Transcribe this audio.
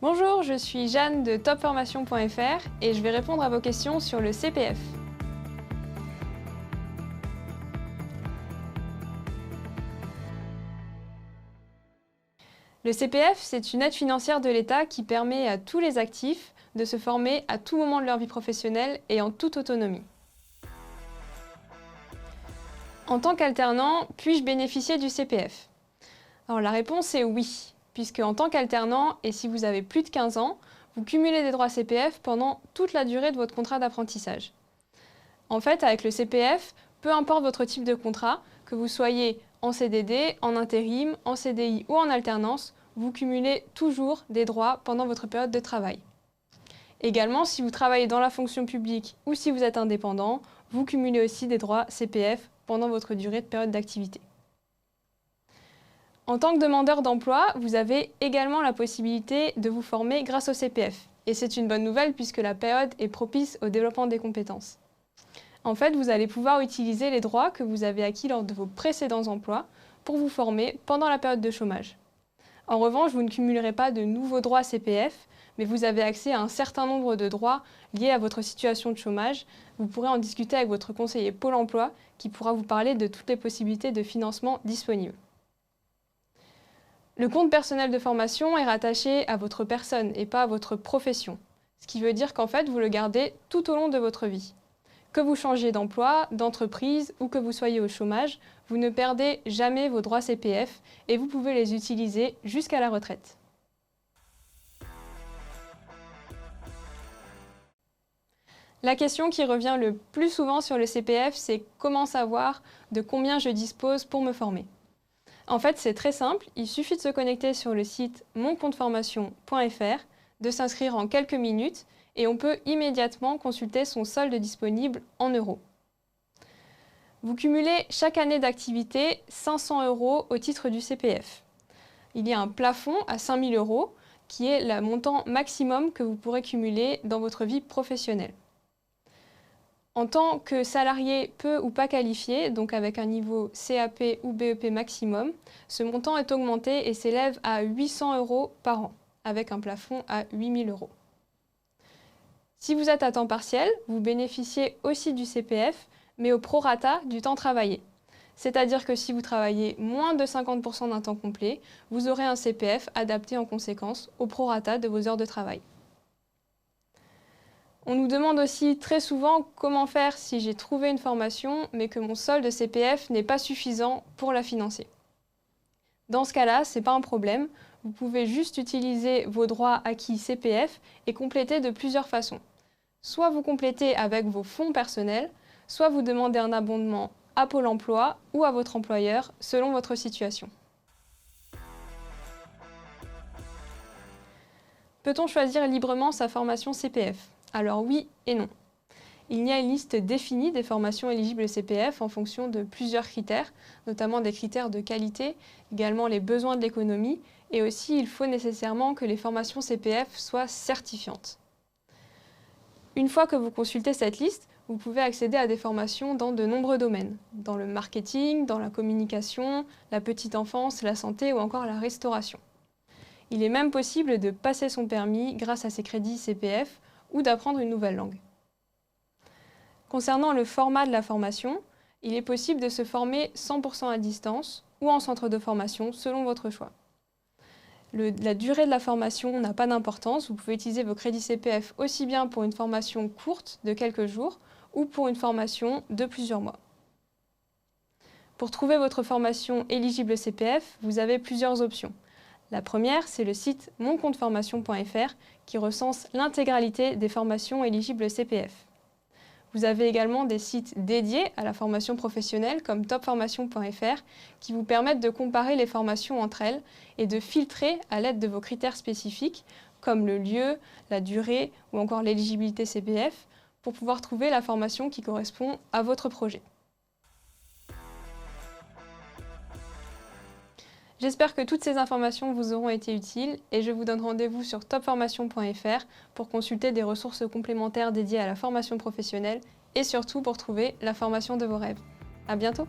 Bonjour, je suis Jeanne de topformation.fr et je vais répondre à vos questions sur le CPF. Le CPF, c'est une aide financière de l'État qui permet à tous les actifs de se former à tout moment de leur vie professionnelle et en toute autonomie. En tant qu'alternant, puis-je bénéficier du CPF? Alors la réponse est oui, puisque en tant qu'alternant, et si vous avez plus de 15 ans, vous cumulez des droits CPF pendant toute la durée de votre contrat d'apprentissage. En fait, avec le CPF, peu importe votre type de contrat, que vous soyez en CDD, en intérim, en CDI ou en alternance, vous cumulez toujours des droits pendant votre période de travail. Également, si vous travaillez dans la fonction publique ou si vous êtes indépendant, vous cumulez aussi des droits CPF pendant votre durée de période d'activité. En tant que demandeur d'emploi, vous avez également la possibilité de vous former grâce au CPF. Et c'est une bonne nouvelle puisque la période est propice au développement des compétences. En fait, vous allez pouvoir utiliser les droits que vous avez acquis lors de vos précédents emplois pour vous former pendant la période de chômage. En revanche, vous ne cumulerez pas de nouveaux droits CPF, mais vous avez accès à un certain nombre de droits liés à votre situation de chômage. Vous pourrez en discuter avec votre conseiller Pôle emploi qui pourra vous parler de toutes les possibilités de financement disponibles. Le compte personnel de formation est rattaché à votre personne et pas à votre profession, ce qui veut dire qu'en fait, vous le gardez tout au long de votre vie. Que vous changiez d'emploi, d'entreprise ou que vous soyez au chômage, vous ne perdez jamais vos droits CPF et vous pouvez les utiliser jusqu'à la retraite. La question qui revient le plus souvent sur le CPF, c'est comment savoir de combien je dispose pour me former. En fait, c'est très simple, il suffit de se connecter sur le site moncompteformation.fr, de s'inscrire en quelques minutes et on peut immédiatement consulter son solde disponible en euros. Vous cumulez chaque année d'activité 500 € au titre du CPF. Il y a un plafond à 5 000 € qui est le montant maximum que vous pourrez cumuler dans votre vie professionnelle. En tant que salarié peu ou pas qualifié, donc avec un niveau CAP ou BEP maximum, ce montant est augmenté et s'élève à 800 € par an, avec un plafond à 8 000 €. Si vous êtes à temps partiel, vous bénéficiez aussi du CPF, mais au prorata du temps travaillé. C'est-à-dire que si vous travaillez moins de 50% d'un temps complet, vous aurez un CPF adapté en conséquence au prorata de vos heures de travail. On nous demande aussi très souvent comment faire si j'ai trouvé une formation mais que mon solde CPF n'est pas suffisant pour la financer. Dans ce cas-là, ce n'est pas un problème. Vous pouvez juste utiliser vos droits acquis CPF et compléter de plusieurs façons. Soit vous complétez avec vos fonds personnels, soit vous demandez un abondement à Pôle emploi ou à votre employeur selon votre situation. Peut-on choisir librement sa formation CPF ? Alors oui et non. Il y a une liste définie des formations éligibles au CPF en fonction de plusieurs critères, notamment des critères de qualité, également les besoins de l'économie, et aussi il faut nécessairement que les formations CPF soient certifiantes. Une fois que vous consultez cette liste, vous pouvez accéder à des formations dans de nombreux domaines, dans le marketing, dans la communication, la petite enfance, la santé ou encore la restauration. Il est même possible de passer son permis grâce à ces crédits CPF ou d'apprendre une nouvelle langue. Concernant le format de la formation, il est possible de se former 100% à distance ou en centre de formation selon votre choix. La durée de la formation n'a pas d'importance, vous pouvez utiliser vos crédits CPF aussi bien pour une formation courte de quelques jours ou pour une formation de plusieurs mois. Pour trouver votre formation éligible CPF, vous avez plusieurs options. La première, c'est le site moncompteformation.fr qui recense l'intégralité des formations éligibles CPF. Vous avez également des sites dédiés à la formation professionnelle comme topformation.fr qui vous permettent de comparer les formations entre elles et de filtrer à l'aide de vos critères spécifiques comme le lieu, la durée ou encore l'éligibilité CPF pour pouvoir trouver la formation qui correspond à votre projet. J'espère que toutes ces informations vous auront été utiles et je vous donne rendez-vous sur topformation.fr pour consulter des ressources complémentaires dédiées à la formation professionnelle et surtout pour trouver la formation de vos rêves. À bientôt!